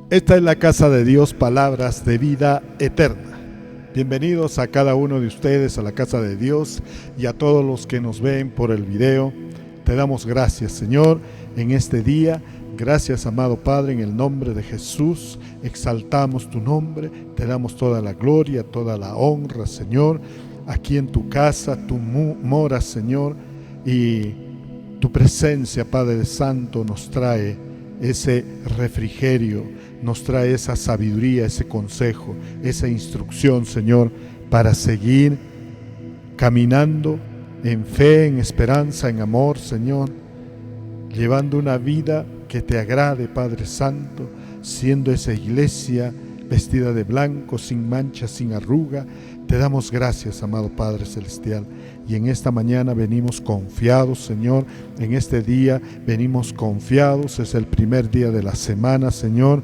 Esta es la casa de Dios, palabras de vida eterna. Bienvenidos a cada uno de ustedes a la casa de Dios y a todos los que nos ven por el video. Te damos gracias, Señor, en este día. Gracias, amado Padre, en el nombre de Jesús. Exaltamos tu nombre, te damos toda la gloria, toda la honra, Señor. Aquí en tu casa, tú moras, Señor, y tu presencia, Padre Santo, nos trae ese refrigerio, nos trae esa sabiduría, ese consejo, esa instrucción, Señor, para seguir caminando en fe, en esperanza, en amor, Señor, llevando una vida que te agrade, Padre Santo, siendo esa iglesia vestida de blanco, sin mancha, sin arruga. Te damos gracias, amado Padre Celestial, y en esta mañana venimos confiados, Señor. En este día venimos confiados, es el primer día de la semana, Señor,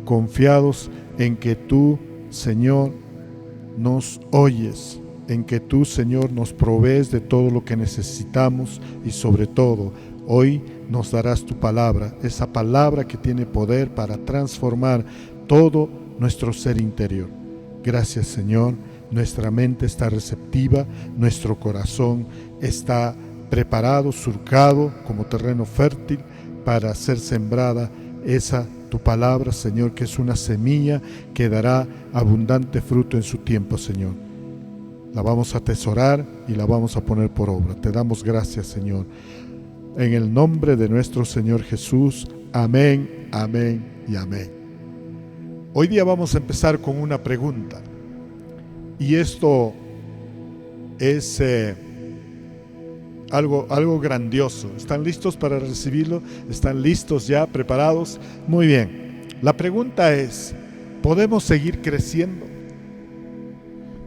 confiados en que tú, Señor, nos oyes, en que tú, Señor, nos provees de todo lo que necesitamos y sobre todo, hoy nos darás tu palabra, esa palabra que tiene poder para transformar todo nuestro ser interior. Gracias, Señor. Nuestra mente está receptiva, nuestro corazón está preparado, surcado como terreno fértil para ser sembrada esa tu palabra, Señor, que es una semilla que dará abundante fruto en su tiempo, Señor. La vamos a atesorar y la vamos a poner por obra. Te damos gracias, Señor. En el nombre de nuestro Señor Jesús. Amén, amén y amén. Hoy día vamos a empezar con una pregunta. Y esto es algo grandioso. ¿Están listos para recibirlo? ¿Están listos ya, preparados? Muy bien. La pregunta es, ¿podemos seguir creciendo?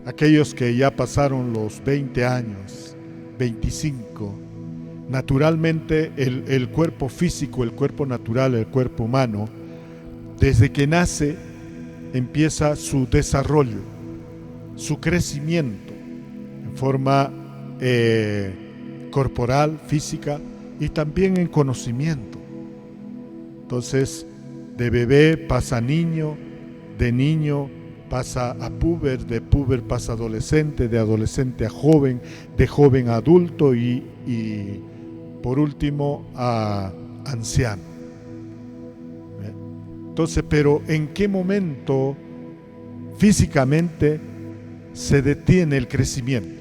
Aquellos que ya pasaron los 20 años, 25, naturalmente el cuerpo físico, el cuerpo natural, el cuerpo humano, desde que nace empieza su desarrollo, su crecimiento en forma corporal, física y también en conocimiento. Entonces, de bebé pasa a niño, de niño pasa a puber, de puber pasa a adolescente, de adolescente a joven, de joven a adulto y por último a anciano. Entonces, pero ¿en qué momento físicamente se detiene el crecimiento?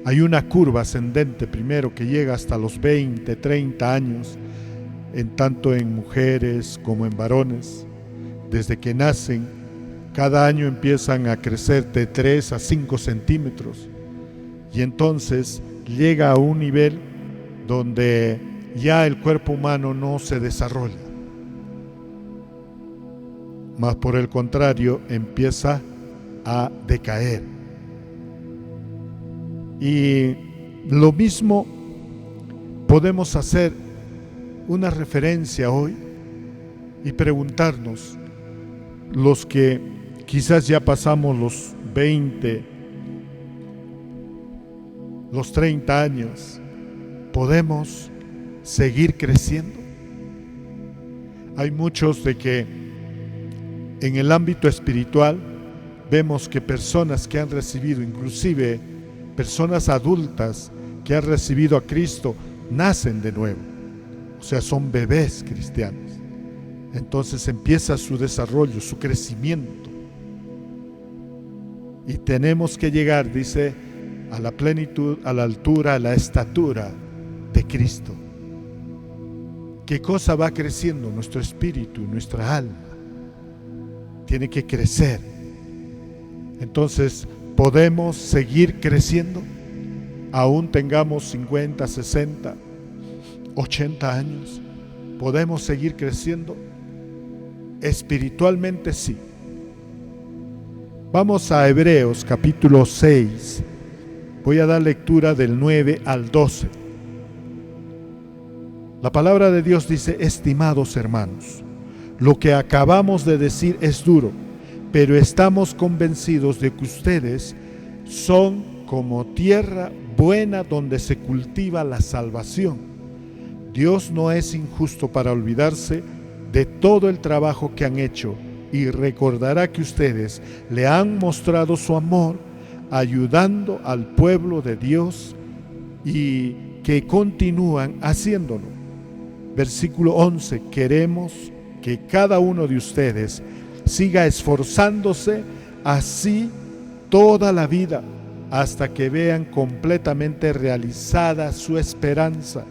Hay una curva ascendente primero que llega hasta los 20, 30 años, tanto en mujeres como en varones. Desde que nacen, cada año empiezan a crecer de 3 a 5 centímetros y entonces llega a un nivel donde ya el cuerpo humano no se desarrolla. Más por el contrario, empieza a decaer. Y lo mismo podemos hacer una referencia hoy y preguntarnos, los que quizás ya pasamos los 20, los 30 años, ¿podemos seguir creciendo? Hay muchos de que en el ámbito espiritual vemos que personas que han recibido, inclusive personas adultas que han recibido a Cristo, nacen de nuevo. O sea, son bebés cristianos. Entonces empieza su desarrollo, su crecimiento. Y tenemos que llegar, dice, a la plenitud, a la altura, a la estatura de Cristo. ¿Qué cosa va creciendo? Nuestro espíritu, nuestra alma. Tiene que crecer. Entonces, ¿podemos seguir creciendo? Aún tengamos 50, 60, 80 años. ¿Podemos seguir creciendo? Espiritualmente sí. Vamos a Hebreos capítulo 6. Voy a dar lectura del 9 al 12. La palabra de Dios dice: estimados hermanos, lo que acabamos de decir es duro, pero estamos convencidos de que ustedes son como tierra buena donde se cultiva la salvación. Dios no es injusto para olvidarse de todo el trabajo que han hecho y recordará que ustedes le han mostrado su amor ayudando al pueblo de Dios y que continúan haciéndolo. Versículo 11, queremos que cada uno de ustedes siga esforzándose así toda la vida, hasta que vean completamente realizada su esperanza.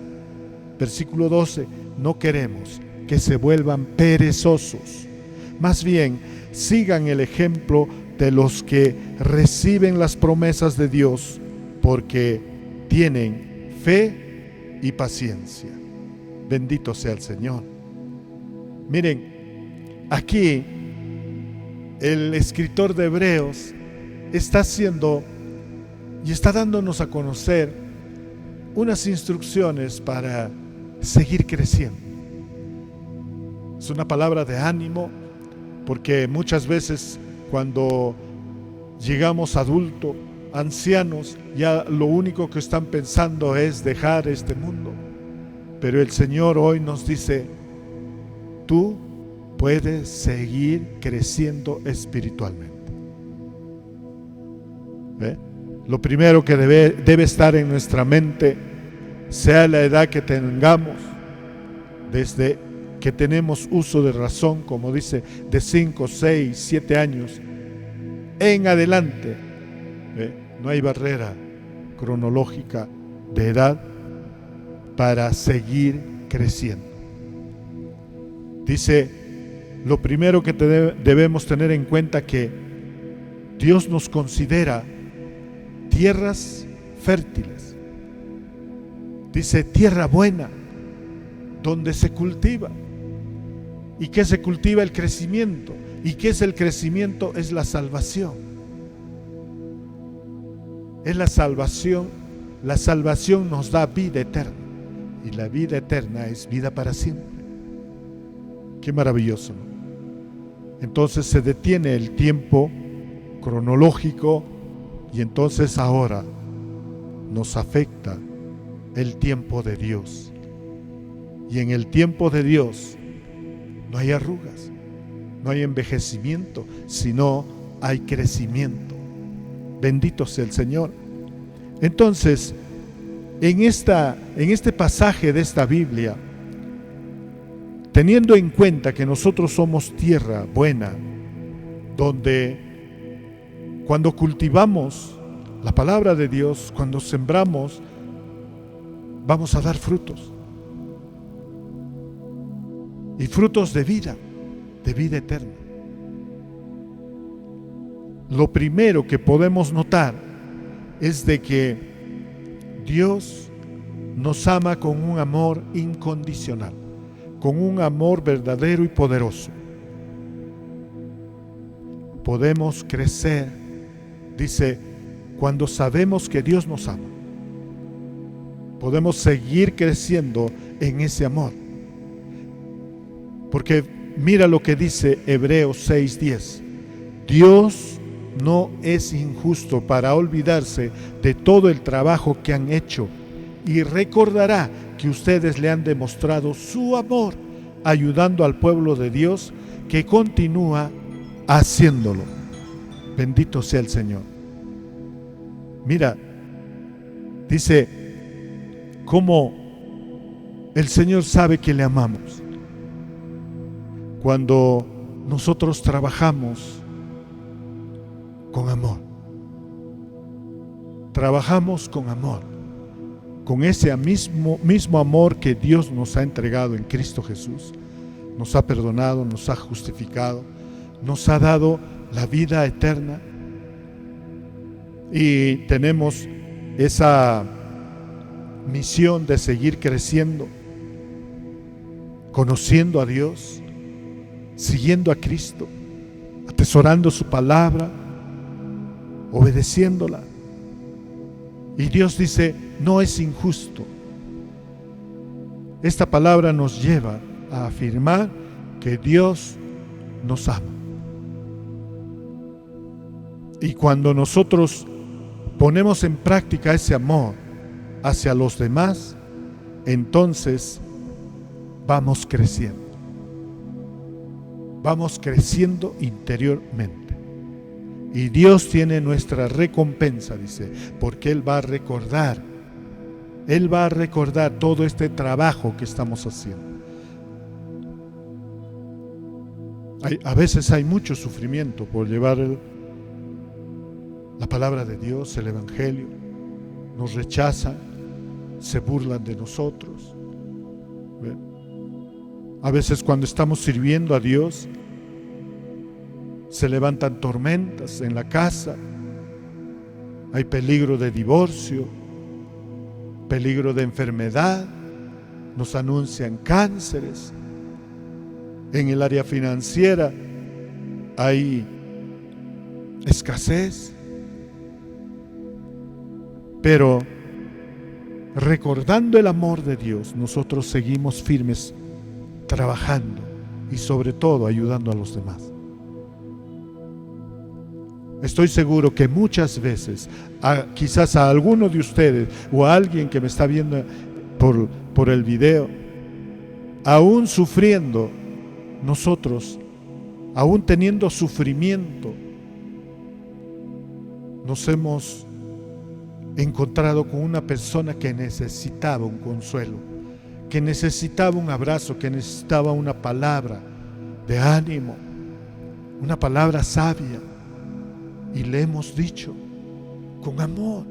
Versículo 12, no queremos que se vuelvan perezosos, más bien sigan el ejemplo de los que reciben las promesas de Dios, porque tienen fe y paciencia. Bendito sea el Señor. Miren, aquí el escritor de Hebreos está haciendo y está dándonos a conocer unas instrucciones para seguir creciendo. Es una palabra de ánimo, porque muchas veces cuando llegamos adultos, ancianos, ya lo único que están pensando es dejar este mundo. Pero el Señor hoy nos dice, tú puedes seguir creciendo espiritualmente. ¿Ve? Lo primero que debe estar en nuestra mente, sea la edad que tengamos, desde que tenemos uso de razón, como dice, de 5, 6, 7 años en adelante, no hay barrera cronológica de edad para seguir creciendo. Dice, lo primero que debemos tener en cuenta que Dios nos considera tierras fértiles. Dice, tierra buena, donde se cultiva. ¿Y qué se cultiva? El crecimiento. ¿Y qué es el crecimiento? Es la salvación. Es la salvación. La salvación nos da vida eterna. Y la vida eterna es vida para siempre. Qué maravilloso, ¿no? Entonces se detiene el tiempo cronológico y entonces ahora nos afecta el tiempo de Dios. Y en el tiempo de Dios no hay arrugas, no hay envejecimiento, sino hay crecimiento. Bendito sea el Señor. Entonces, en este pasaje de esta Biblia, teniendo en cuenta que nosotros somos tierra buena, donde cuando cultivamos la palabra de Dios, cuando sembramos, vamos a dar frutos. Y frutos de vida eterna. Lo primero que podemos notar es de que Dios nos ama con un amor incondicional, con un amor verdadero y poderoso. Podemos crecer, dice, cuando sabemos que Dios nos ama. Podemos seguir creciendo en ese amor. Porque mira lo que dice Hebreos 6:10. Dios no es injusto para olvidarse de todo el trabajo que han hecho y recordará que ustedes le han demostrado su amor ayudando al pueblo de Dios que continúa haciéndolo. Bendito sea el Señor. Mira, dice cómo el Señor sabe que le amamos. Cuando nosotros trabajamos con amor, trabajamos con amor, con ese mismo amor que Dios nos ha entregado en Cristo Jesús, nos ha perdonado, nos ha justificado, nos ha dado la vida eterna y tenemos esa misión de seguir creciendo, conociendo a Dios, siguiendo a Cristo, atesorando su palabra, obedeciéndola. Y Dios dice, no es injusto. Esta palabra nos lleva a afirmar que Dios nos ama. Y cuando nosotros ponemos en práctica ese amor hacia los demás, entonces vamos creciendo. vamos creciendo interiormente. Y Dios tiene nuestra recompensa, dice, porque Él va a recordar. Él va a recordar todo este trabajo que estamos haciendo. A veces hay mucho sufrimiento por llevar la palabra de Dios, el Evangelio. Nos rechazan, se burlan de nosotros. ¿Ven? A veces cuando estamos sirviendo a Dios, se levantan tormentas en la casa, hay peligro de divorcio, peligro de enfermedad, nos anuncian cánceres. En el área financiera hay escasez. Pero recordando el amor de Dios, nosotros seguimos firmes, trabajando y sobre todo ayudando a los demás. Estoy seguro que muchas veces, quizás a alguno de ustedes o a alguien que me está viendo por el video, aún sufriendo, nosotros, aún teniendo sufrimiento, nos hemos encontrado con una persona que necesitaba un consuelo, que necesitaba un abrazo, que necesitaba una palabra de ánimo, una palabra sabia, y le hemos dicho con amor,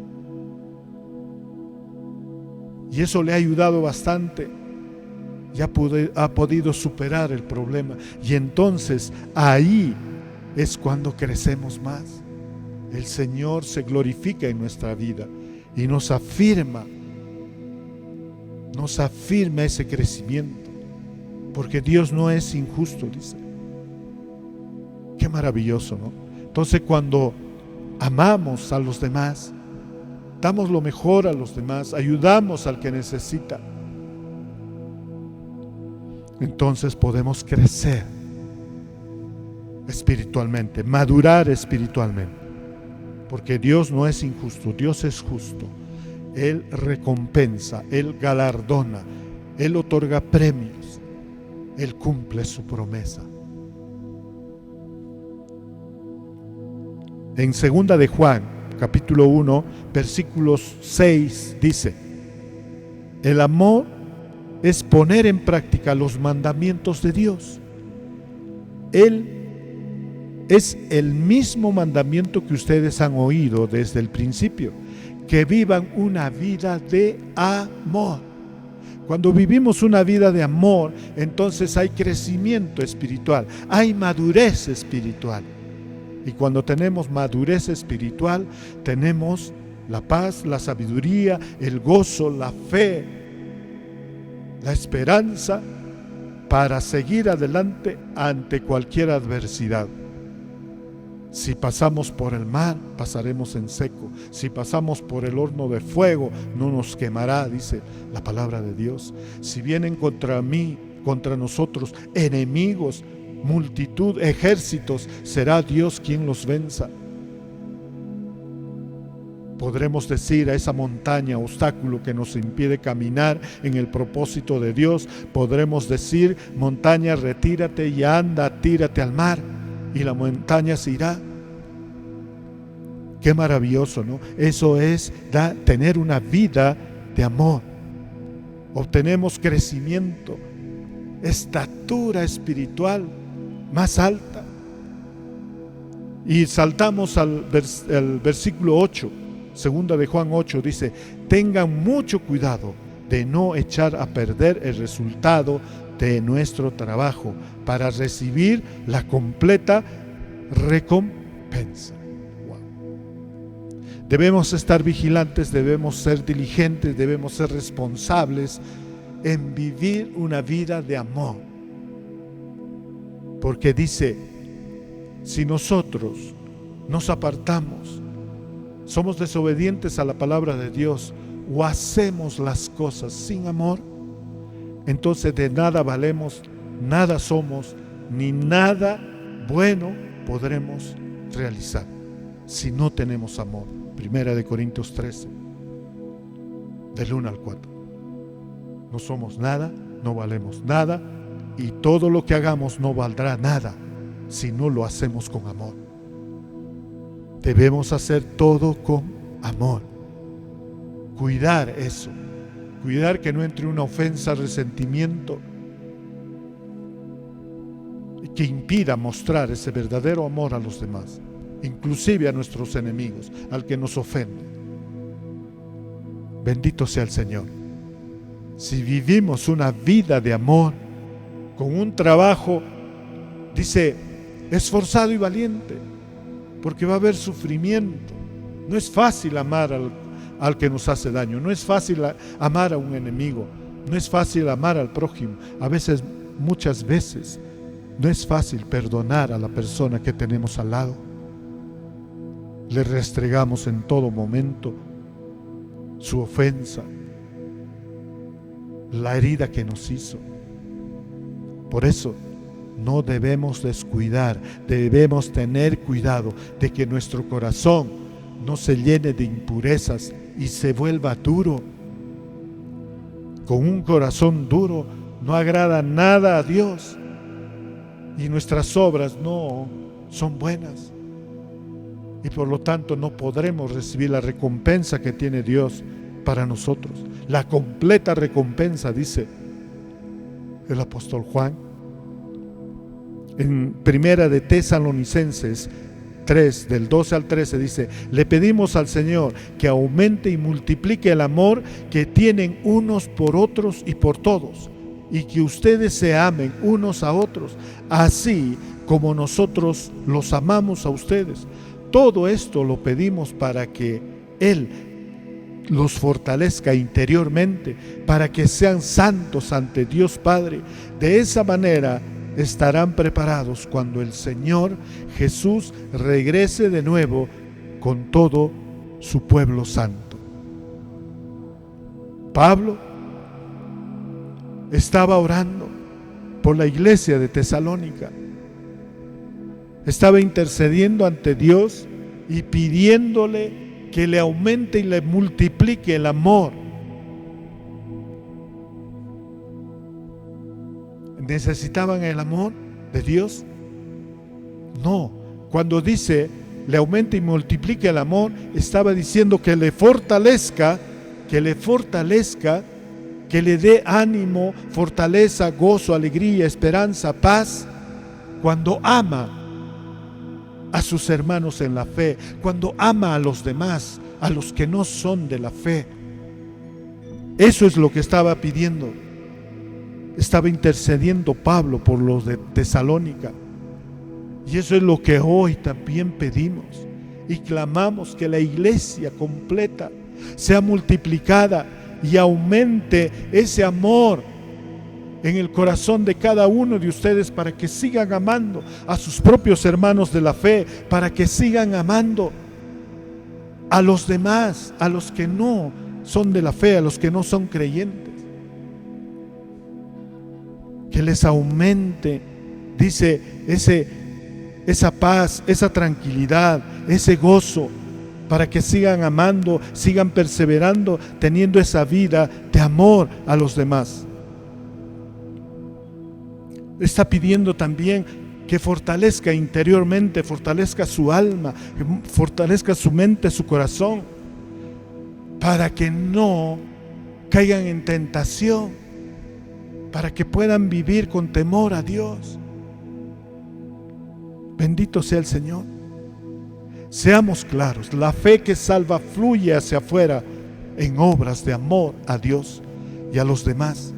y eso le ha ayudado bastante. Ya ha podido superar el problema, y entonces ahí es cuando crecemos más. El Señor se glorifica en nuestra vida y nos afirma ese crecimiento, porque Dios no es injusto, dice. Qué maravilloso, ¿no? Entonces, cuando amamos a los demás, damos lo mejor a los demás, ayudamos al que necesita, entonces podemos crecer espiritualmente, madurar espiritualmente, porque Dios no es injusto, Dios es justo. Él recompensa, Él galardona, Él otorga premios, Él cumple su promesa. En 2 de Juan, capítulo 1, versículos 6, dice: el amor es poner en práctica los mandamientos de Dios. Él es el mismo mandamiento que ustedes han oído desde el principio, que vivan una vida de amor. Cuando vivimos una vida de amor, entonces hay crecimiento espiritual, hay madurez espiritual. Y cuando tenemos madurez espiritual, tenemos la paz, la sabiduría, el gozo, la fe, la esperanza para seguir adelante ante cualquier adversidad. Si pasamos por el mar, pasaremos en seco. Si pasamos por el horno de fuego, no nos quemará, dice la palabra de Dios. Si vienen contra mí, contra nosotros, enemigos, multitud, ejércitos, será Dios quien los venza. Podremos decir a esa montaña, obstáculo que nos impide caminar en el propósito de Dios, podremos decir: montaña, retírate y anda, tírate al mar, y la montaña se irá. Qué maravilloso, ¿no? Eso es tener una vida de amor. Obtenemos crecimiento, estatura espiritual más alta. Y saltamos al versículo 8, 2 de Juan 8, dice: tengan mucho cuidado de no echar a perder el resultado de nuestro trabajo para recibir la completa recompensa. Wow. Debemos estar vigilantes, debemos ser diligentes, debemos ser responsables en vivir una vida de amor. Porque dice: si nosotros nos apartamos, somos desobedientes a la palabra de Dios, o hacemos las cosas sin amor, entonces de nada valemos, nada somos, ni nada bueno podremos realizar si no tenemos amor. 1 Corintios 13, del 1 al 4. No somos nada, no valemos nada, y todo lo que hagamos no valdrá nada si no lo hacemos con amor. Debemos hacer todo con amor. Cuidar eso. Cuidar que no entre una ofensa, resentimiento, que impida mostrar ese verdadero amor a los demás, inclusive a nuestros enemigos, al que nos ofende. Bendito sea el Señor. Si vivimos una vida de amor, con un trabajo, dice, esforzado y valiente, porque va a haber sufrimiento. No es fácil amar al que nos hace daño, no es fácil amar a un enemigo, no es fácil amar al prójimo. Muchas veces, no es fácil perdonar a la persona que tenemos al lado. Le restregamos en todo momento su ofensa, la herida que nos hizo. Por eso no debemos descuidar, debemos tener cuidado de que nuestro corazón no se llene de impurezas y se vuelva duro. Con un corazón duro no agrada nada a Dios y nuestras obras no son buenas. Y por lo tanto no podremos recibir la recompensa que tiene Dios para nosotros. La completa recompensa, dice el apóstol Juan. En Primera de Tesalonicenses 3, del 12 al 13 dice: le pedimos al Señor que aumente y multiplique el amor que tienen unos por otros y por todos, y que ustedes se amen unos a otros, así como nosotros los amamos a ustedes. Todo esto lo pedimos para que Él los fortalezca interiormente, para que sean santos ante Dios Padre. De esa manera estarán preparados cuando el Señor Jesús regrese de nuevo con todo su pueblo santo. Pablo estaba orando por la iglesia de Tesalónica. Estaba intercediendo ante Dios y pidiéndole que le aumente y le multiplique el amor. ¿Necesitaban el amor de Dios? No. Cuando dice le aumente y multiplique el amor, estaba diciendo que le fortalezca, que le dé ánimo, fortaleza, gozo, alegría, esperanza, paz, cuando ama a sus hermanos en la fe, cuando ama a los demás, a los que no son de la fe. Eso es lo que estaba pidiendo. Estaba intercediendo Pablo por los de Tesalónica. Y eso es lo que hoy también pedimos y clamamos, que la iglesia completa sea multiplicada y aumente ese amor en el corazón de cada uno de ustedes, para que sigan amando a sus propios hermanos de la fe, para que sigan amando a los demás, a los que no son de la fe, a los que no son creyentes. Que les aumente, dice, esa paz, esa tranquilidad, ese gozo, para que sigan amando, sigan perseverando, teniendo esa vida de amor a los demás. Está pidiendo también que fortalezca interiormente, fortalezca su alma, fortalezca su mente, su corazón, para que no caigan en tentación, para que puedan vivir con temor a Dios. Bendito sea el Señor. Seamos claros, la fe que salva fluye hacia afuera en obras de amor a Dios y a los demás.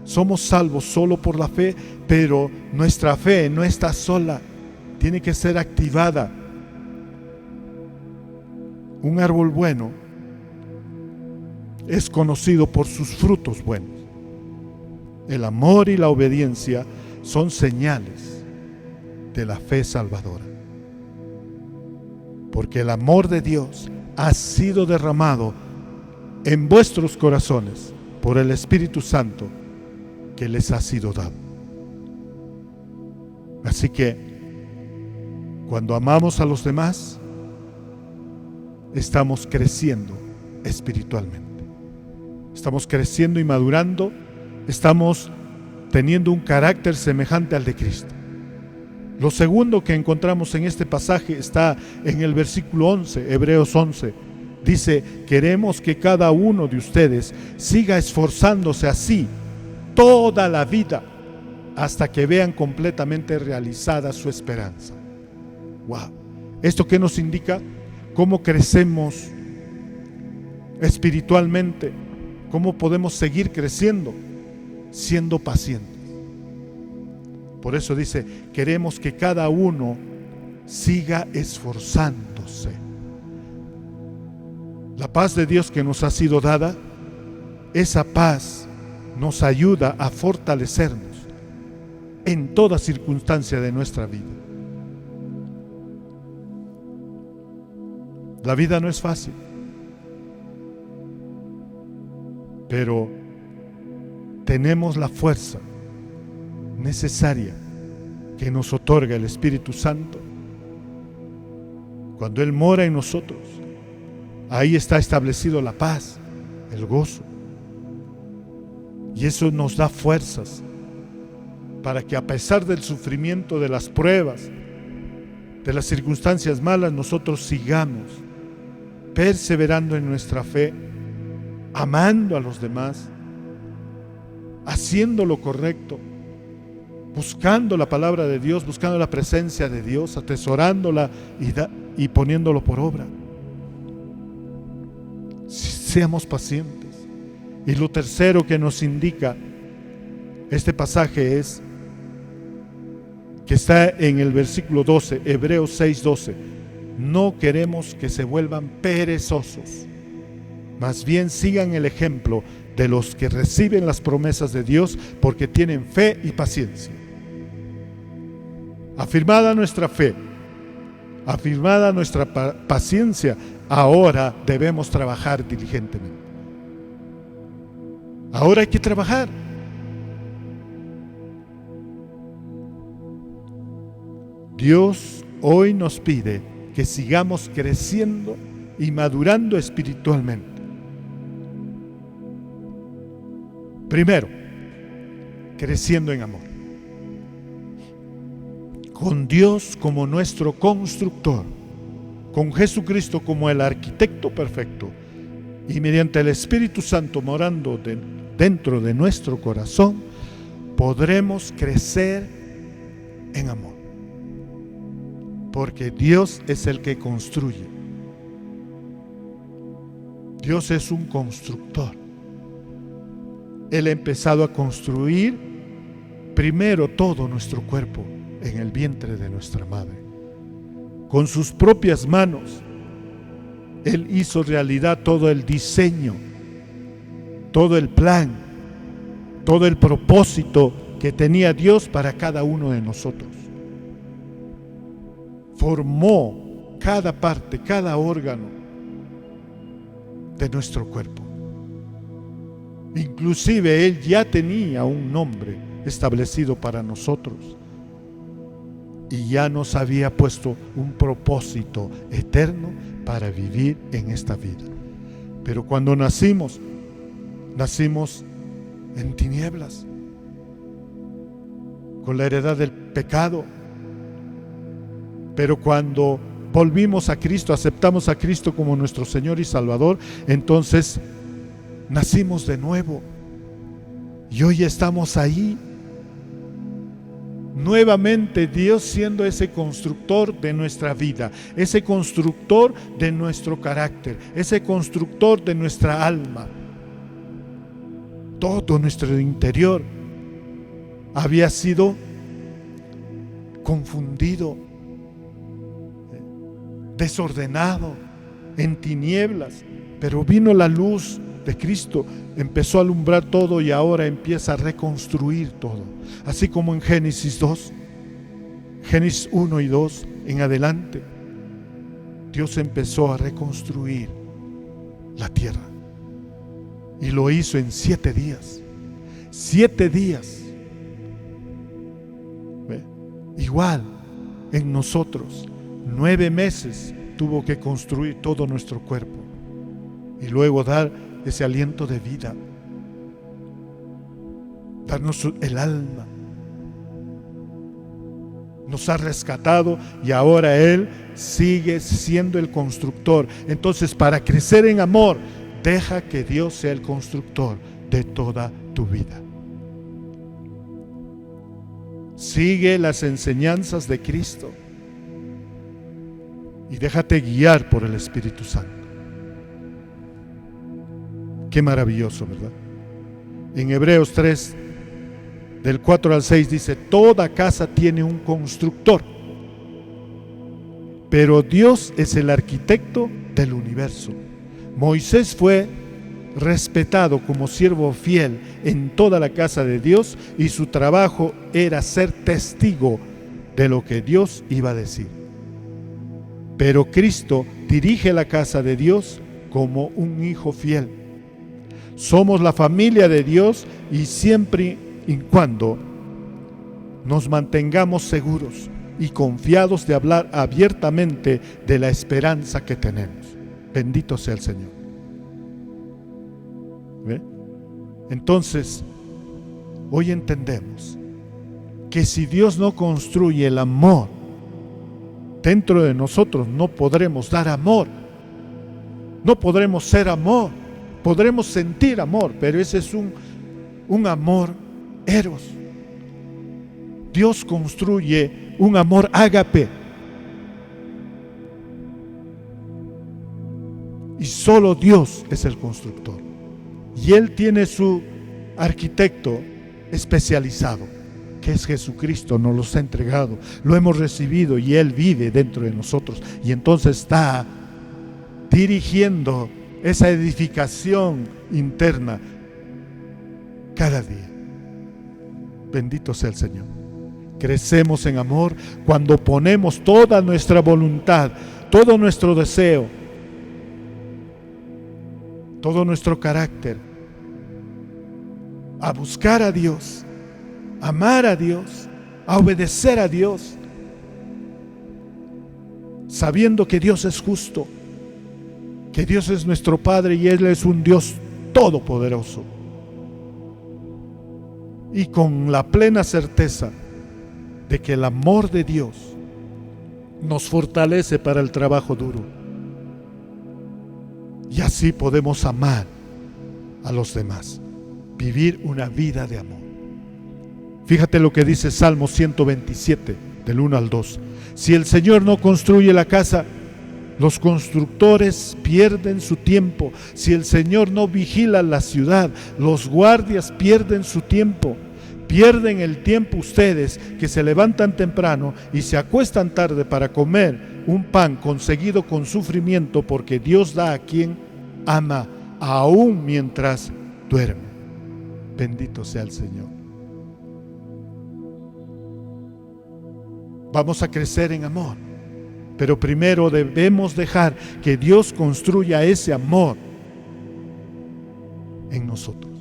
Somos salvos solo por la fe, pero nuestra fe no está sola, tiene que ser activada. Un árbol bueno es conocido por sus frutos buenos. El amor y la obediencia son señales de la fe salvadora. Porque el amor de Dios ha sido derramado en vuestros corazones por el Espíritu Santo que les ha sido dado. Así que cuando amamos a los demás, estamos creciendo espiritualmente. Estamos creciendo y madurando, estamos teniendo un carácter semejante al de Cristo. Lo segundo que encontramos en este pasaje está en el versículo 11, Hebreos 11. Dice: queremos que cada uno de ustedes siga esforzándose así toda la vida hasta que vean completamente realizada su esperanza. ¡Wow! ¿Esto qué nos indica? ¿Cómo crecemos espiritualmente? ¿Cómo podemos seguir creciendo? Siendo pacientes. Por eso dice: queremos que cada uno siga esforzándose. La paz de Dios que nos ha sido dada, esa paz nos ayuda a fortalecernos en toda circunstancia de nuestra vida. La vida no es fácil, pero tenemos la fuerza necesaria que nos otorga el Espíritu Santo. Cuando Él mora en nosotros, ahí está establecido la paz, el gozo. Y eso nos da fuerzas para que, a pesar del sufrimiento, de las pruebas, de las circunstancias malas, nosotros sigamos perseverando en nuestra fe, amando a los demás, haciendo lo correcto, buscando la palabra de Dios, buscando la presencia de Dios, atesorándola y poniéndolo por obra. Seamos pacientes. Y lo tercero que nos indica este pasaje es que está en el versículo 12, Hebreos 6:12. No queremos que se vuelvan perezosos, más bien sigan el ejemplo de los que reciben las promesas de Dios, porque tienen fe y paciencia. Afirmada nuestra fe, afirmada nuestra paciencia, ahora debemos trabajar diligentemente. Ahora hay que trabajar. Dios hoy nos pide que sigamos creciendo y madurando espiritualmente. Primero, creciendo en amor, con Dios como nuestro constructor, con Jesucristo como el arquitecto perfecto, y mediante el Espíritu Santo morando dentro de nuestro corazón, podremos crecer en amor, porque Dios es el que construye. Dios es un constructor. Él ha empezado a construir primero todo nuestro cuerpo en el vientre de nuestra madre. Con sus propias manos, Él hizo realidad todo el diseño, todo el plan, todo el propósito que tenía Dios para cada uno de nosotros. Formó cada parte, cada órgano de nuestro cuerpo. Inclusive Él ya tenía un nombre establecido para nosotros y ya nos había puesto un propósito eterno para vivir en esta vida. Pero cuando nacimos en tinieblas, con la heredad del pecado. Pero cuando volvimos a Cristo, aceptamos a Cristo como nuestro Señor y Salvador, entonces nacimos de nuevo y hoy estamos ahí nuevamente, Dios siendo ese constructor de nuestra vida, ese constructor de nuestro carácter, ese constructor de nuestra alma. Todo nuestro interior había sido confundido, desordenado, en tinieblas, pero vino la luz de Cristo, empezó a alumbrar todo y ahora empieza a reconstruir todo. Así como en Génesis 2, Génesis 1 y 2 en adelante, Dios empezó a reconstruir la tierra y lo hizo en 7 días. 7 días. ¿Ve? Igual en nosotros, 9 meses tuvo que construir todo nuestro cuerpo y luego dar ese aliento de vida. darnos el alma. Nos ha rescatado y ahora Él sigue siendo el constructor. Entonces, para crecer en amor, deja que Dios sea el constructor de toda tu vida. Sigue las enseñanzas de Cristo y déjate guiar por el Espíritu Santo. Qué maravilloso, ¿verdad? En Hebreos 3, del 4 al 6 dice: toda casa tiene un constructor, pero Dios es el arquitecto del universo. Moisés fue respetado como siervo fiel en toda la casa de Dios y su trabajo era ser testigo de lo que Dios iba a decir. Pero Cristo dirige la casa de Dios como un hijo fiel. Somos la familia de Dios y siempre y cuando nos mantengamos seguros y confiados de hablar abiertamente de la esperanza que tenemos. Bendito sea el Señor. ¿Ve? Entonces, hoy entendemos que si Dios no construye el amor dentro de nosotros, no podremos dar amor, no podremos ser amor. Podremos sentir amor, pero ese es un amor eros. Dios construye un amor ágape. Y solo Dios es el constructor. Y Él tiene su arquitecto especializado, que es Jesucristo. Nos los ha entregado, lo hemos recibido y Él vive dentro de nosotros. Y entonces está dirigiendo esa edificación interna cada día. Bendito sea el Señor. Crecemos en amor cuando ponemos toda nuestra voluntad, todo nuestro deseo, todo nuestro carácter a buscar a Dios, a amar a Dios, a obedecer a Dios, sabiendo que Dios es justo, que Dios es nuestro Padre y Él es un Dios todopoderoso. Y con la plena certeza de que el amor de Dios nos fortalece para el trabajo duro. Y así podemos amar a los demás, vivir una vida de amor. Fíjate lo que dice Salmo 127, del 1 al 2. Si el Señor no construye la casa, los constructores pierden su tiempo. Si el Señor no vigila la ciudad, los guardias pierden su tiempo. Pierden el tiempo ustedes que se levantan temprano y se acuestan tarde para comer un pan conseguido con sufrimiento, porque Dios da a quien ama, aún mientras duerme. Bendito sea el Señor. Vamos a crecer en amor, pero primero debemos dejar que Dios construya ese amor en nosotros.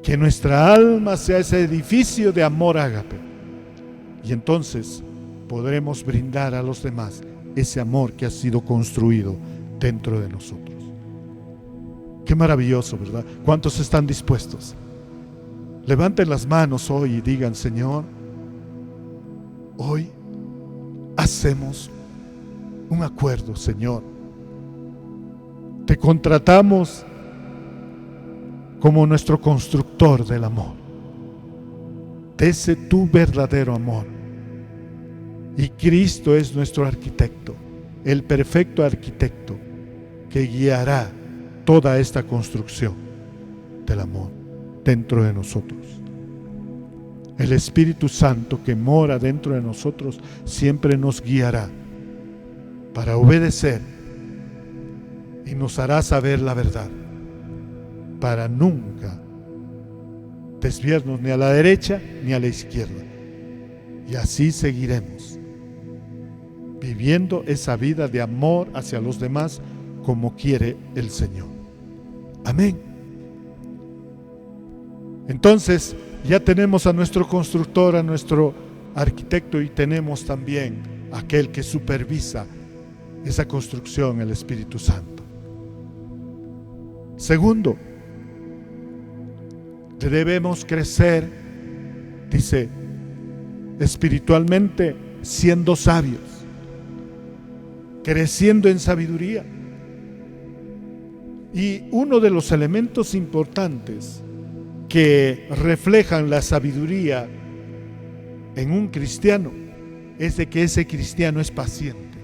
Que nuestra alma sea ese edificio de amor ágape. Y entonces podremos brindar a los demás ese amor que ha sido construido dentro de nosotros. Qué maravilloso, ¿verdad? ¿Cuántos están dispuestos? Levanten las manos hoy y digan: Señor, hoy hacemos un acuerdo, Señor. Te contratamos como nuestro constructor del amor, de ese tu verdadero amor. Y Cristo es nuestro arquitecto, el perfecto arquitecto que guiará toda esta construcción del amor dentro de nosotros. El Espíritu Santo que mora dentro de nosotros siempre nos guiará para obedecer y nos hará saber la verdad, para nunca desviarnos ni a la derecha ni a la izquierda. Y así seguiremos viviendo esa vida de amor hacia los demás como quiere el Señor. Amén. Entonces ya tenemos a nuestro constructor, a nuestro arquitecto, y tenemos también a aquel que supervisa esa construcción, el Espíritu Santo. Segundo, Debemos crecer, dice, espiritualmente, siendo sabios, creciendo en sabiduría. Y uno de los elementos importantes que reflejan la sabiduría en un cristiano es de que ese cristiano es paciente.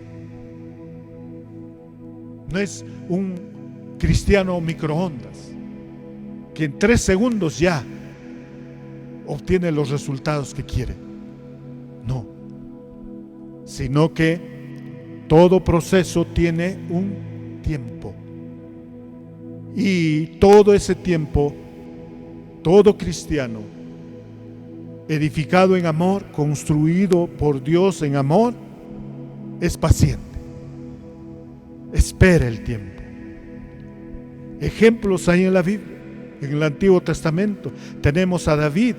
No es un cristiano microondas que en 3 segundos ya obtiene los resultados que quiere. No, sino que todo proceso tiene un tiempo. Y todo ese tiempo, todo cristiano, edificado en amor, construido por Dios en amor, es paciente. Espera el tiempo. Ejemplos hay en la Biblia. En el Antiguo Testamento tenemos a David.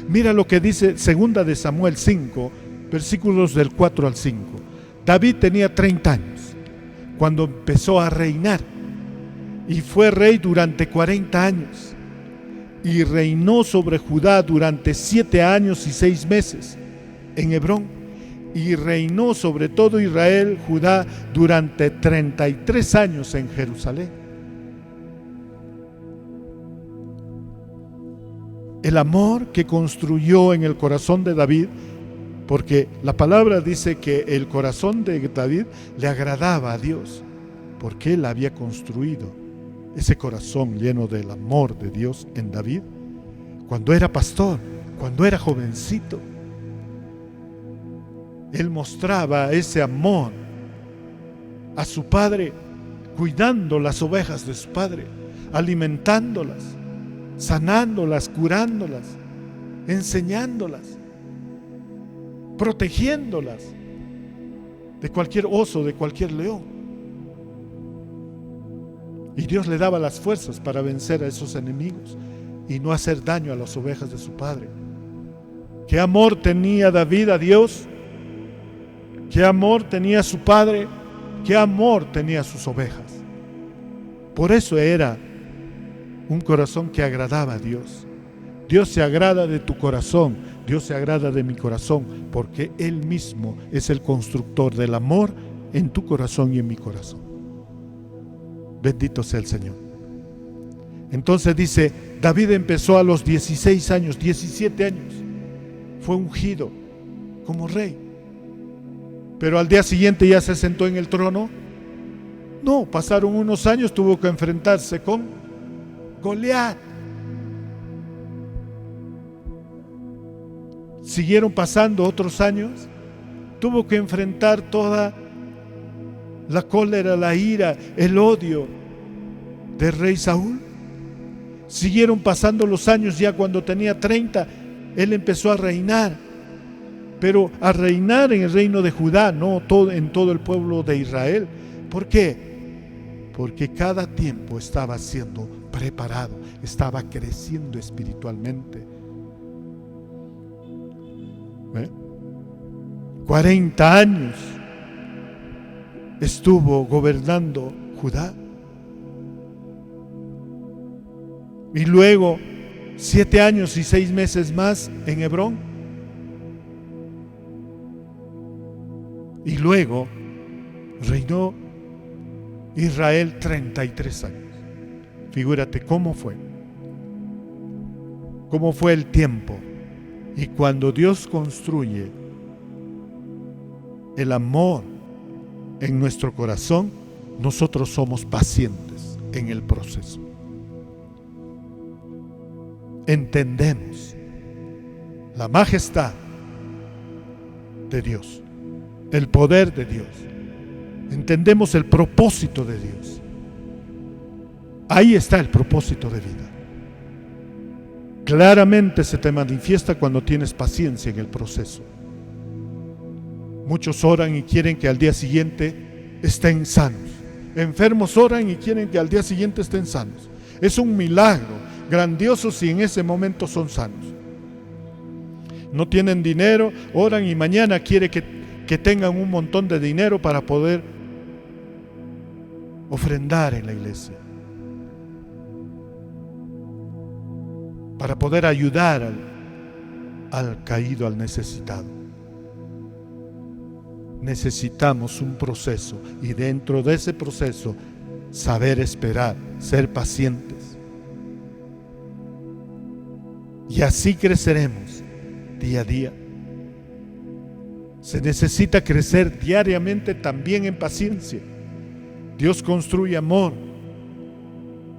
Mira lo que dice 2 de Samuel 5, versículos del 4 al 5. David tenía 30 años cuando empezó a reinar y fue rey durante 40 años y reinó sobre Judá durante 7 años y 6 meses en Hebrón, y reinó sobre todo Israel, Judá, durante 33 años en Jerusalén. El amor que construyó en el corazón de David, porque la palabra dice que el corazón de David le agradaba a Dios, porque él había construido ese corazón lleno del amor de Dios en David, cuando era pastor, cuando era jovencito. Él mostraba ese amor a su padre, cuidando las ovejas de su padre, alimentándolas, sanándolas, curándolas, enseñándolas, protegiéndolas de cualquier oso, de cualquier león. Y Dios le daba las fuerzas para vencer a esos enemigos y no hacer daño a las ovejas de su padre. ¿Qué amor tenía David a Dios? ¿Qué amor tenía su padre? ¿Qué amor tenía sus ovejas? Por eso era un corazón que agradaba a Dios. Dios se agrada de tu corazón, Dios se agrada de mi corazón, porque Él mismo es el constructor del amor en tu corazón y en mi corazón. Bendito sea el Señor. Entonces dice, David empezó a los 16 años, 17 años. Fue ungido como rey. Pero al día siguiente ya se sentó en el trono. No, pasaron unos años, tuvo que enfrentarse con Goliat. Siguieron pasando otros años, tuvo que enfrentar toda la cólera, la ira, el odio del rey Saúl. Siguieron pasando los años, ya cuando tenía 30, él empezó a reinar, pero a reinar en el reino de Judá, no en todo el pueblo de Israel. ¿Por qué? Porque cada tiempo estaba siendo preparado, estaba creciendo espiritualmente. 40 años estuvo gobernando Judá. Y luego 7 años y 6 meses más en Hebrón. Y luego reinó Israel 33 años. Figúrate cómo fue el tiempo. Y cuando Dios construye el amor en nuestro corazón, nosotros somos pacientes en el proceso. Entendemos la majestad de Dios, el poder de Dios. Entendemos el propósito de Dios. Ahí está el propósito de vida. Claramente se te manifiesta cuando tienes paciencia en el proceso. Muchos oran y quieren que al día siguiente estén sanos. Enfermos oran y quieren que al día siguiente estén sanos. Es un milagro grandioso si en ese momento son sanos. No tienen dinero, oran y mañana quiere que tengan un montón de dinero para poder ofrendar en la iglesia, para poder ayudar al caído, al necesitado. Necesitamos un proceso, y dentro de ese proceso saber esperar, ser pacientes. Y así creceremos día a día. Se necesita crecer diariamente también en paciencia. Dios construye amor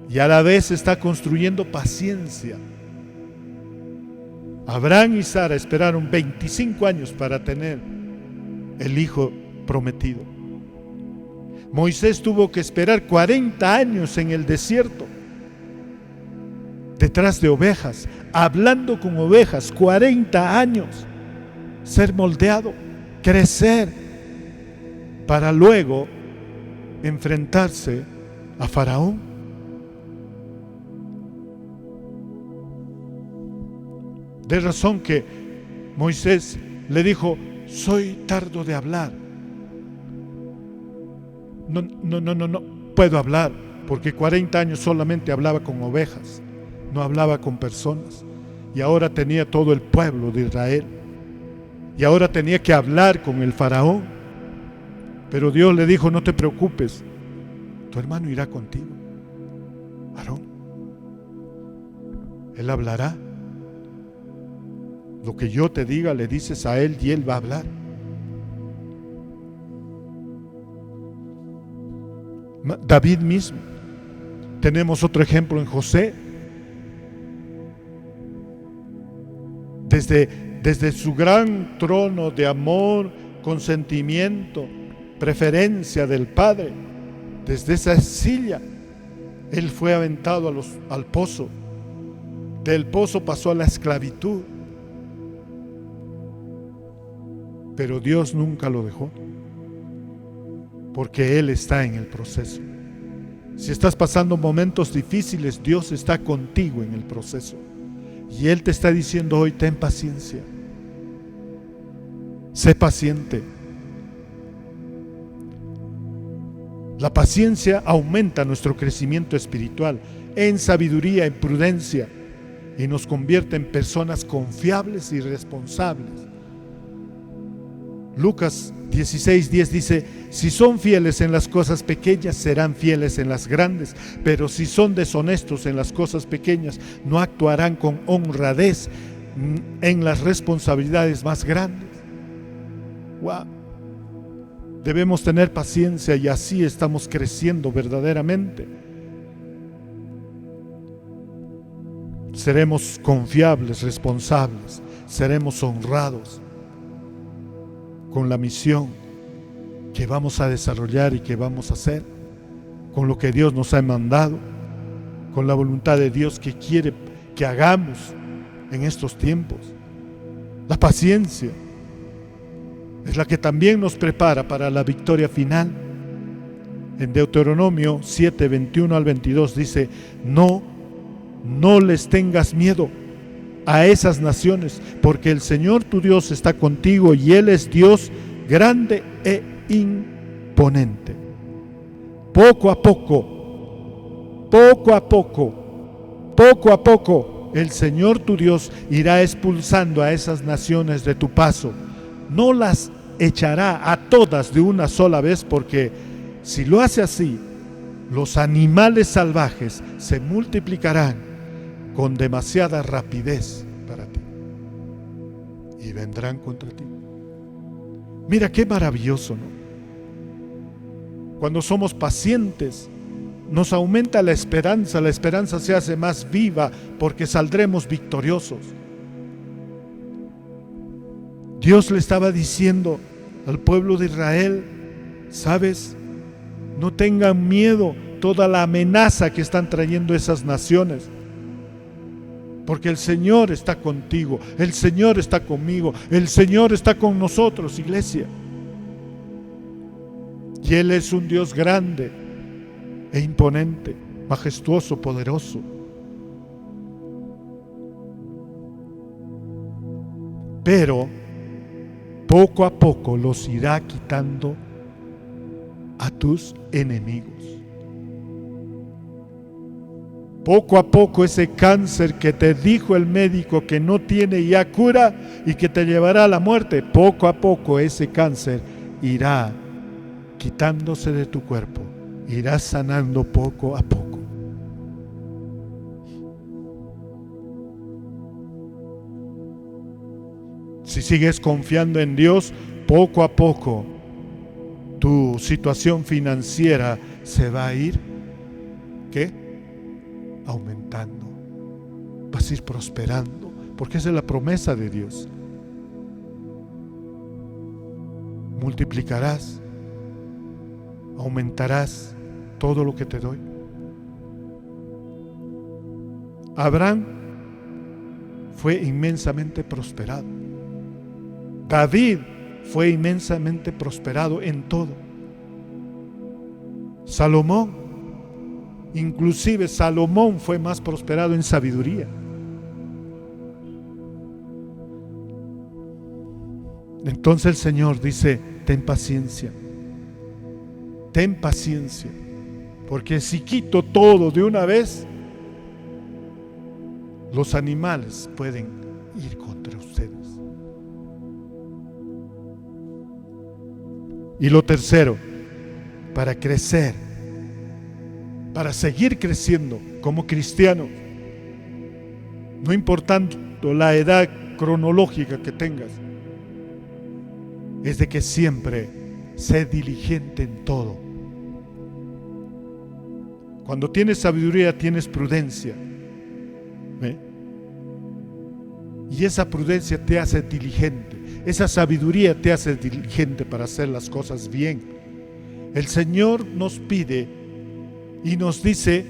y a la vez está construyendo paciencia. Abraham y Sara esperaron 25 años para tener el hijo prometido. Moisés tuvo que esperar 40 años en el desierto, detrás de ovejas, hablando con ovejas, 40 años, ser moldeado, crecer, para luego enfrentarse a Faraón. De razón que Moisés le dijo: soy tardo de hablar. No puedo hablar, porque 40 años solamente hablaba con ovejas, no hablaba con personas. Y ahora tenía todo el pueblo de Israel. Y ahora tenía que hablar con el faraón. Pero Dios le dijo: no te preocupes, tu hermano irá contigo, Aarón. Él hablará. Lo que yo te diga le dices a él y él va a hablar. David mismo. Tenemos otro ejemplo en José. Desde su gran trono de amor, consentimiento, preferencia del Padre, desde esa silla, él fue aventado al pozo. Del pozo pasó a la esclavitud. Pero Dios nunca lo dejó, porque Él está en el proceso. Si estás pasando momentos difíciles, Dios está contigo en el proceso. Y Él te está diciendo hoy: ten paciencia, sé paciente. La paciencia aumenta nuestro crecimiento espiritual en sabiduría, en prudencia, y nos convierte en personas confiables y responsables. Lucas 16:10 dice: si son fieles en las cosas pequeñas, serán fieles en las grandes, pero si son deshonestos en las cosas pequeñas, no actuarán con honradez en las responsabilidades más grandes. Wow. Debemos tener paciencia, y así estamos creciendo verdaderamente. Seremos confiables, responsables, seremos honrados con la misión que vamos a desarrollar y que vamos a hacer, con lo que Dios nos ha mandado, con la voluntad de Dios que quiere que hagamos en estos tiempos. La paciencia es la que también nos prepara para la victoria final. En Deuteronomio 7, 21 al 22 dice: no les tengas miedo a esas naciones, porque el Señor tu Dios está contigo, y Él es Dios grande e imponente. Poco a poco, el Señor tu Dios irá expulsando a esas naciones de tu paso. No las echará a todas de una sola vez, porque si lo hace así, los animales salvajes se multiplicarán con demasiada rapidez para ti y vendrán contra ti. Mira qué maravilloso, ¿no? Cuando somos pacientes, nos aumenta la esperanza se hace más viva, porque saldremos victoriosos. Dios le estaba diciendo al pueblo de Israel: ¿sabes? No tengan miedo toda la amenaza que están trayendo esas naciones, porque el Señor está contigo, el Señor está conmigo, el Señor está con nosotros, iglesia. Y Él es un Dios grande e imponente, majestuoso, poderoso. Pero poco a poco los irá quitando a tus enemigos. Poco a poco ese cáncer que te dijo el médico que no tiene ya cura y que te llevará a la muerte, poco a poco ese cáncer irá quitándose de tu cuerpo, irá sanando poco a poco. Si sigues confiando en Dios, poco a poco tu situación financiera se va a ir, ¿qué? Aumentando. Vas a ir prosperando, porque esa es la promesa de Dios. Multiplicarás, aumentarás todo lo que te doy. Abraham fue inmensamente prosperado. David fue inmensamente prosperado en todo. Salomón, inclusive Salomón fue más prosperado en sabiduría. Entonces el Señor dice: ten paciencia, porque si quito todo de una vez, los animales pueden ir contra ustedes. Y lo tercero, para crecer, para seguir creciendo como cristiano, no importando la edad cronológica que tengas, es de que siempre sé diligente en todo. Cuando tienes sabiduría, tienes prudencia. Y esa prudencia te hace diligente. Esa sabiduría te hace diligente para hacer las cosas bien. El Señor nos pide y nos dice: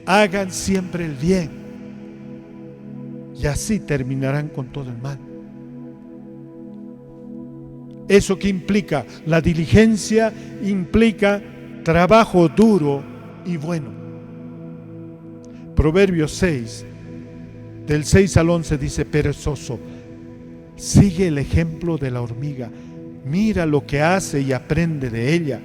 hagan siempre el bien, y así terminarán con todo el mal. ¿Eso qué implica? La diligencia implica trabajo duro y bueno. Proverbios 6, del 6 al 11 dice: perezoso, sigue el ejemplo de la hormiga, mira lo que hace y aprende de ella.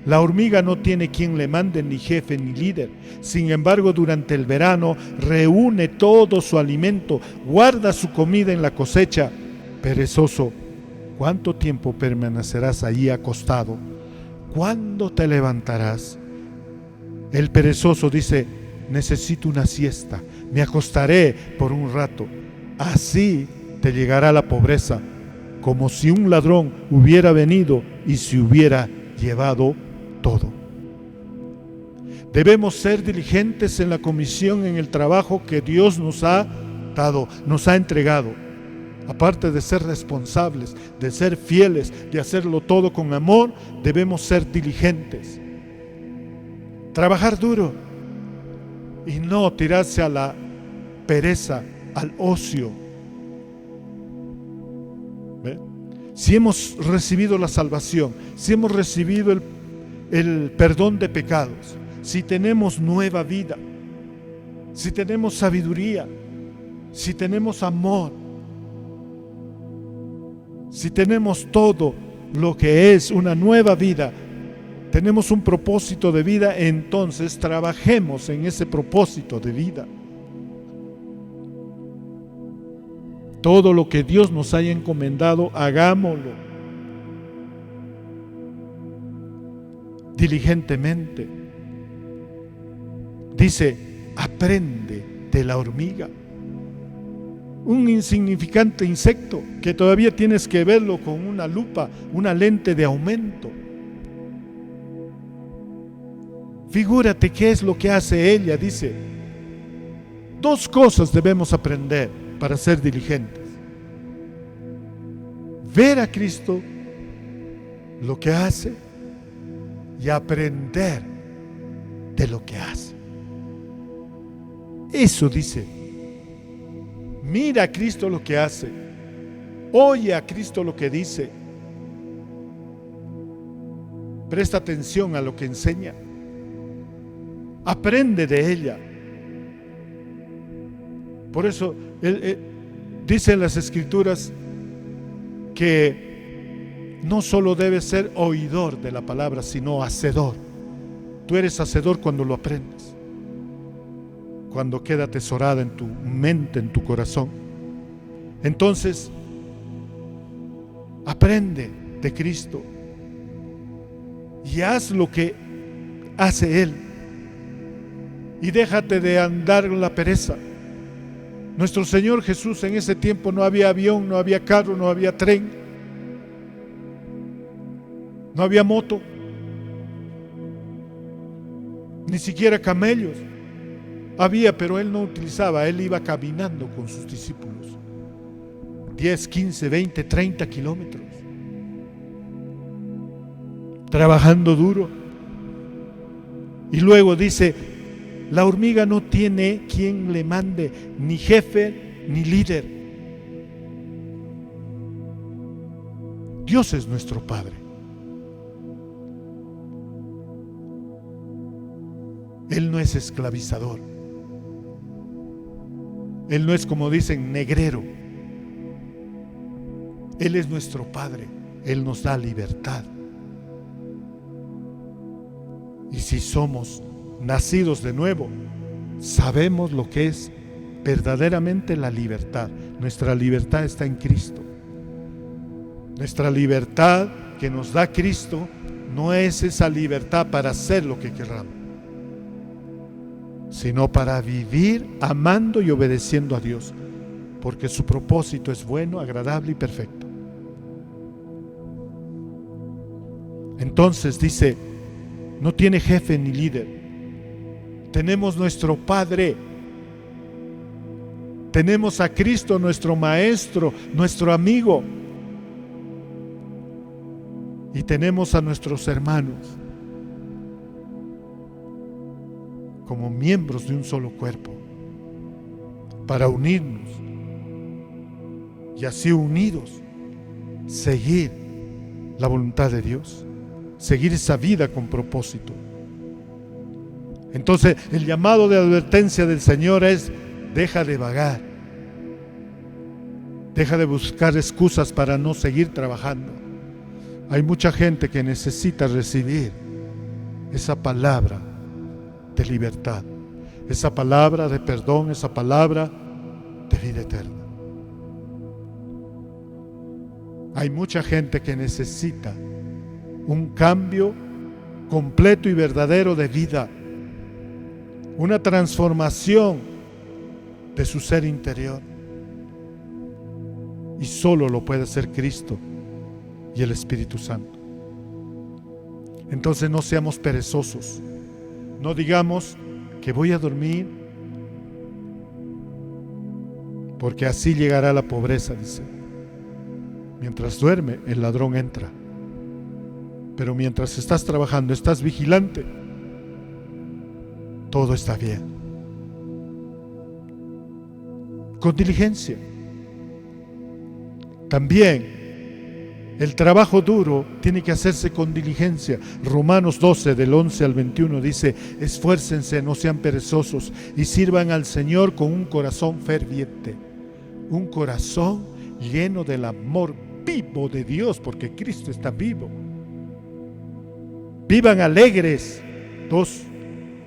La hormiga no tiene quien le mande, ni jefe ni líder. Sin embargo, durante el verano reúne todo su alimento, guarda su comida en la cosecha. Perezoso, ¿cuánto tiempo permanecerás ahí acostado? ¿Cuándo te levantarás? El perezoso dice: necesito una siesta, me acostaré por un rato. Así te llegará la pobreza, como si un ladrón hubiera venido y se hubiera llevado todo. Debemos ser diligentes en la comisión, en el trabajo que Dios nos ha dado, nos ha entregado. Aparte de ser responsables, de ser fieles, de hacerlo todo con amor, debemos ser diligentes. Trabajar duro y no tirarse a la pereza, al ocio. ¿Ve? Si hemos recibido la salvación, si hemos recibido el perdón de pecados, si tenemos nueva vida, si tenemos sabiduría, si tenemos amor, si tenemos todo lo que es una nueva vida, tenemos un propósito de vida, entonces trabajemos en ese propósito de vida. Todo lo que Dios nos haya encomendado, hagámoslo diligentemente. Dice: aprende de la hormiga, un insignificante insecto que todavía tienes que verlo con una lupa, una lente de aumento. Figúrate qué es lo que hace ella. Dice: dos cosas debemos aprender para ser diligentes: ver a Cristo, lo que hace, y aprender de lo que hace. Eso dice: mira a Cristo lo que hace, oye a Cristo lo que dice, presta atención a lo que enseña, aprende de ella. Por eso dicen las Escrituras que no solo debes ser oidor de la palabra, sino hacedor. Tú eres hacedor cuando lo aprendes. cuando queda atesorada en tu mente, en tu corazón. Entonces, aprende de Cristo y haz lo que hace Él, y déjate de andar en la pereza. Nuestro Señor Jesús, en ese tiempo no había avión, no había carro, no había tren, no había moto, ni siquiera camellos. Había, pero Él no utilizaba. Él iba caminando con sus discípulos 10, 15, 20, 30 kilómetros, trabajando duro. Y luego dice: la hormiga no tiene quien le mande, ni jefe ni líder. Dios es nuestro Padre. Él no es esclavizador. Él no es, como dicen, negrero. Él es nuestro Padre. Él nos da libertad. Y si somos nacidos de nuevo, sabemos lo que es verdaderamente la libertad. Nuestra libertad está en Cristo. Nuestra libertad que nos da Cristo no es esa libertad para hacer lo que queramos, sino para vivir amando y obedeciendo a Dios, porque su propósito es bueno, agradable y perfecto. Entonces dice: no tiene jefe ni líder. Tenemos nuestro Padre. Tenemos a Cristo, nuestro Maestro, nuestro amigo. Y tenemos a nuestros hermanos como miembros de un solo cuerpo, para unirnos y así unidos seguir la voluntad de Dios, seguir esa vida con propósito. Entonces, el llamado de advertencia del Señor es: deja de vagar, deja de buscar excusas para no seguir trabajando. Hay mucha gente que necesita recibir esa palabra de libertad, esa palabra de perdón, esa palabra de vida eterna. Hay mucha gente que necesita un cambio completo y verdadero de vida, una transformación de su ser interior, y solo lo puede hacer Cristo y el Espíritu Santo. Entonces no seamos perezosos, no digamos que voy a dormir porque así llegará la pobreza, dice. Mientras duerme, el ladrón entra, pero mientras estás trabajando, estás vigilante, todo está bien. Con diligencia. También el trabajo duro tiene que hacerse con diligencia. Romanos 12, del 11 al 21 dice: esfuércense, no sean perezosos, y sirvan al Señor con un corazón ferviente, un corazón lleno del amor vivo de Dios, porque Cristo está vivo. Vivan alegres,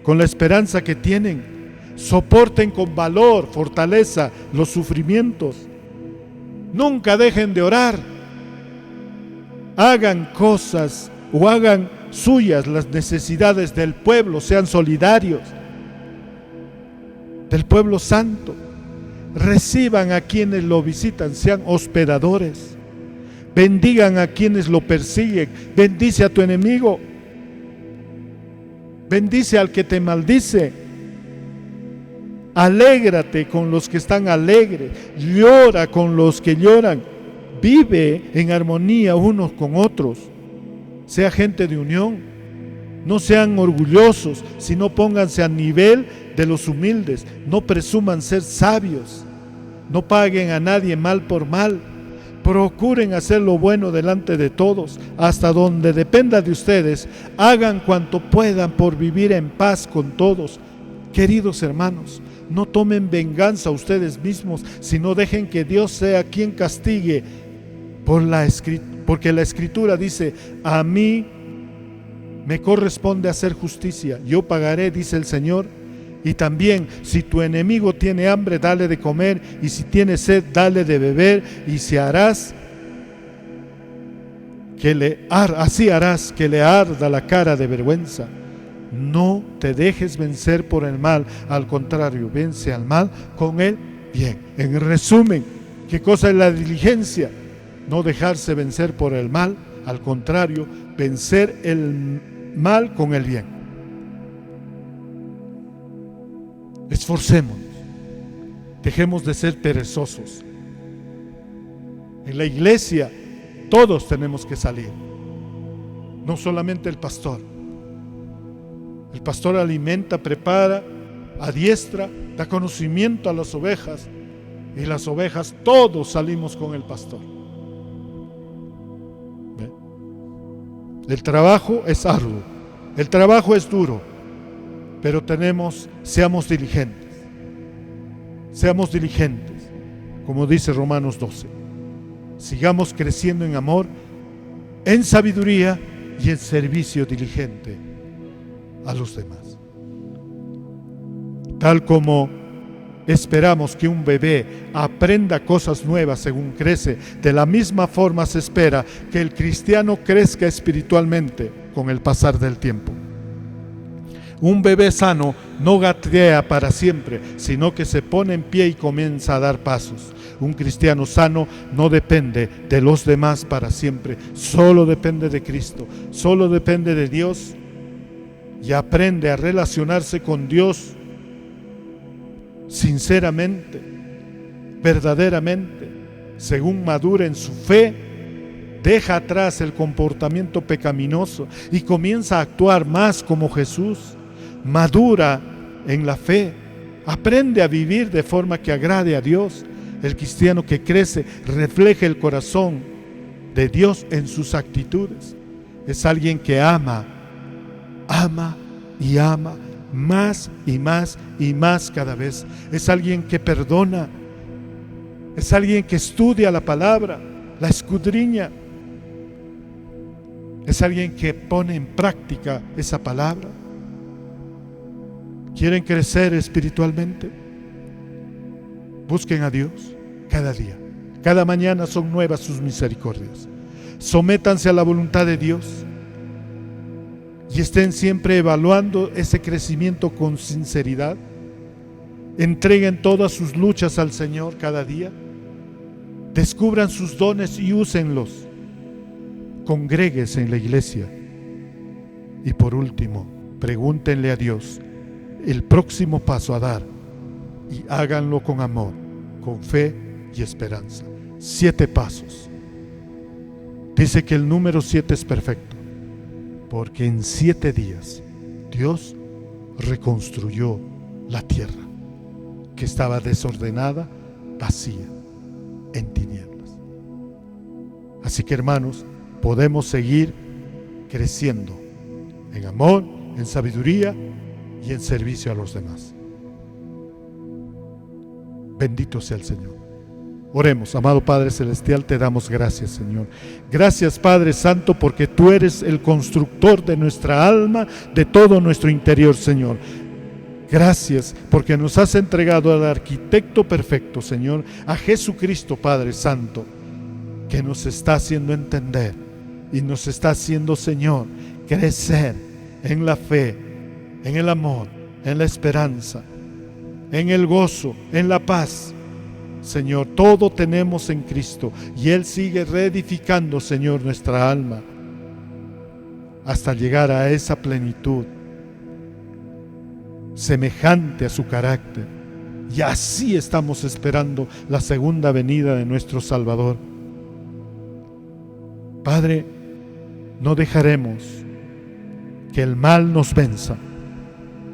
con la esperanza que tienen. Soporten con valor, fortaleza los sufrimientos. Nunca dejen de orar. Hagan cosas o hagan suyas las necesidades del pueblo, sean solidarios, del pueblo santo. Reciban a quienes lo visitan, sean hospedadores. Bendigan a quienes lo persiguen. Bendice a tu enemigo. Bendice al que te maldice. Alégrate con los que están alegres. Llora con los que lloran. Vive en armonía unos con otros. Sea gente de unión. No sean orgullosos, sino pónganse a nivel de los humildes. No presuman ser sabios. No paguen a nadie mal por mal. Procuren hacer lo bueno delante de todos. Hasta donde dependa de ustedes, hagan cuanto puedan por vivir en paz con todos. Queridos hermanos, no tomen venganza ustedes mismos, sino dejen que Dios sea quien castigue, porque la Escritura dice: a mí me corresponde hacer justicia, yo pagaré, dice el Señor, Y también, si tu enemigo tiene hambre, dale de comer, y si tiene sed, dale de beber, y si harás así harás que le arda la cara de vergüenza. No te dejes vencer por el mal, al contrario, vence al mal con el bien. En resumen, ¿qué cosa es la diligencia? No dejarse vencer por el mal, al contrario, vencer el mal con el bien. Esforcémonos, dejemos de ser perezosos. En la iglesia todos tenemos que salir, no solamente el pastor. El pastor alimenta, prepara, adiestra, da conocimiento a las ovejas, y las ovejas todos salimos con el pastor. ¿Ve? El trabajo es arduo, el trabajo es duro, pero seamos diligentes, como dice Romanos 12. Sigamos creciendo en amor, en sabiduría y en servicio diligente a los demás. Tal como esperamos que un bebé aprenda cosas nuevas según crece, de la misma forma se espera que el cristiano crezca espiritualmente con el pasar del tiempo. Un bebé sano no gatea para siempre, sino que se pone en pie y comienza a dar pasos. Un cristiano sano no depende de los demás para siempre, solo depende de Cristo, solo depende de Dios, y aprende a relacionarse con Dios sinceramente, verdaderamente, según madura en su fe. Deja atrás el comportamiento pecaminoso y comienza a actuar más como Jesús. Madura en la fe, aprende a vivir de forma que agrade a Dios. El cristiano que crece refleja el corazón de Dios en sus actitudes. Es alguien que ama y ama más y más y más cada vez. Es alguien que perdona. Es alguien que estudia la palabra, la escudriña. Es alguien que pone en práctica esa palabra. ¿Quieren crecer espiritualmente? Busquen a Dios cada día. Cada mañana son nuevas sus misericordias. Sométanse a la voluntad de Dios y estén siempre evaluando ese crecimiento con sinceridad. Entreguen todas sus luchas al Señor cada día. Descubran sus dones y úsenlos. Congréguense en la iglesia. Y por último, pregúntenle a Dios el próximo paso a dar, y háganlo con amor, con fe y esperanza. 7 pasos. Dice que el número 7 es perfecto, porque en 7 días Dios reconstruyó la tierra, que estaba desordenada, vacía, en tinieblas. Así que, hermanos, podemos seguir creciendo en amor, en sabiduría y en servicio a los demás. Bendito sea el Señor. Oremos. Amado Padre Celestial, te damos gracias, Señor. Gracias, Padre Santo, porque tú eres el constructor de nuestra alma, de todo nuestro interior, Señor. Gracias porque nos has entregado al arquitecto perfecto, Señor, a Jesucristo, Padre Santo, que nos está haciendo entender y nos está haciendo, Señor, crecer en la fe, en el amor, en la esperanza, en el gozo, en la paz. Señor, todo tenemos en Cristo y Él sigue reedificando, Señor, nuestra alma hasta llegar a esa plenitud semejante a su carácter. Y así estamos esperando la segunda venida de nuestro Salvador. Padre, no dejaremos que el mal nos venza.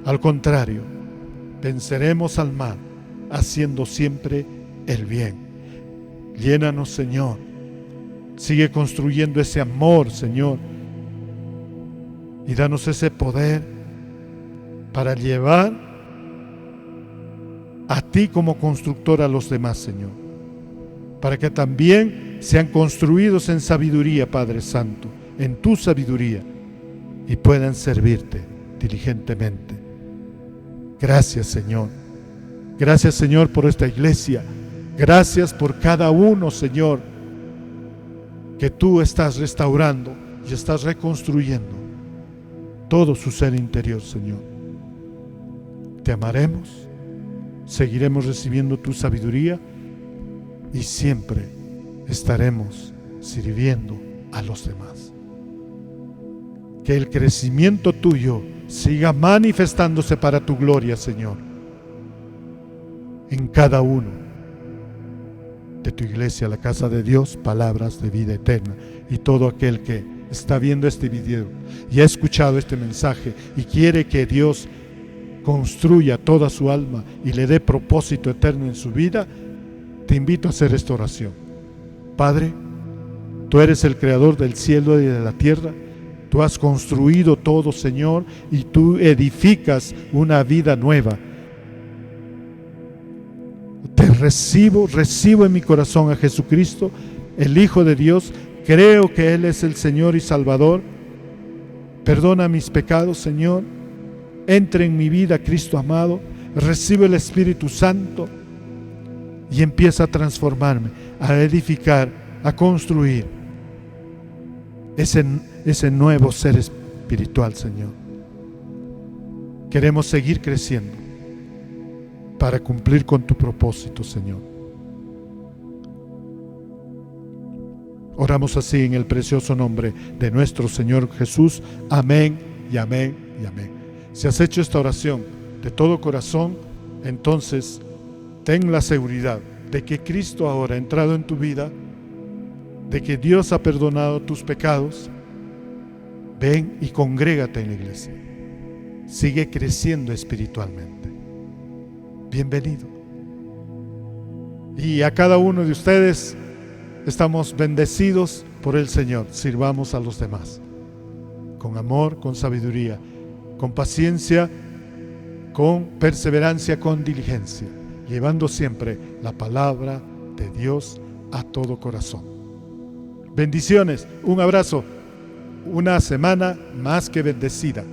Al contrario, venceremos al mal haciendo siempre el bien. Llénanos, Señor. Sigue construyendo ese amor, Señor, y danos ese poder para llevar a ti como constructor a los demás, Señor, para que también sean construidos en sabiduría, Padre Santo, en tu sabiduría, y puedan servirte diligentemente. Gracias, Señor. Gracias, Señor, por esta iglesia. Gracias por cada uno, Señor, que tú estás restaurando y estás reconstruyendo todo su ser interior, Señor. Te amaremos, seguiremos recibiendo tu sabiduría y siempre estaremos sirviendo a los demás. Que el crecimiento tuyo siga manifestándose para tu gloria, Señor, en cada uno de tu iglesia, la casa de Dios, palabras de vida eterna. Y todo aquel que está viendo este video y ha escuchado este mensaje y quiere que Dios construya toda su alma y le dé propósito eterno en su vida, te invito a hacer esta oración. Padre, tú eres el creador del cielo y de la tierra. Tú has construido todo, Señor, y tú edificas una vida nueva. Te recibo en mi corazón a Jesucristo, el Hijo de Dios. Creo que Él es el Señor y Salvador. Perdona mis pecados, Señor. Entra en mi vida, Cristo amado. Recibe el Espíritu Santo y empieza a transformarme, a edificar, a construir ese nuevo ser espiritual, Señor. Queremos seguir creciendo para cumplir con tu propósito, Señor. Oramos así en el precioso nombre de nuestro Señor Jesús. Amén y amén y amén. Si has hecho esta oración de todo corazón, entonces ten la seguridad de que Cristo ahora ha entrado en tu vida, de que Dios ha perdonado tus pecados. Ven y congrégate en la iglesia. Sigue creciendo espiritualmente. Bienvenido. Y a cada uno de ustedes estamos bendecidos por el Señor. Sirvamos a los demás con amor, con sabiduría, con paciencia, con perseverancia, con diligencia, llevando siempre la palabra de Dios a todo corazón. Bendiciones, un abrazo, una semana más que bendecida.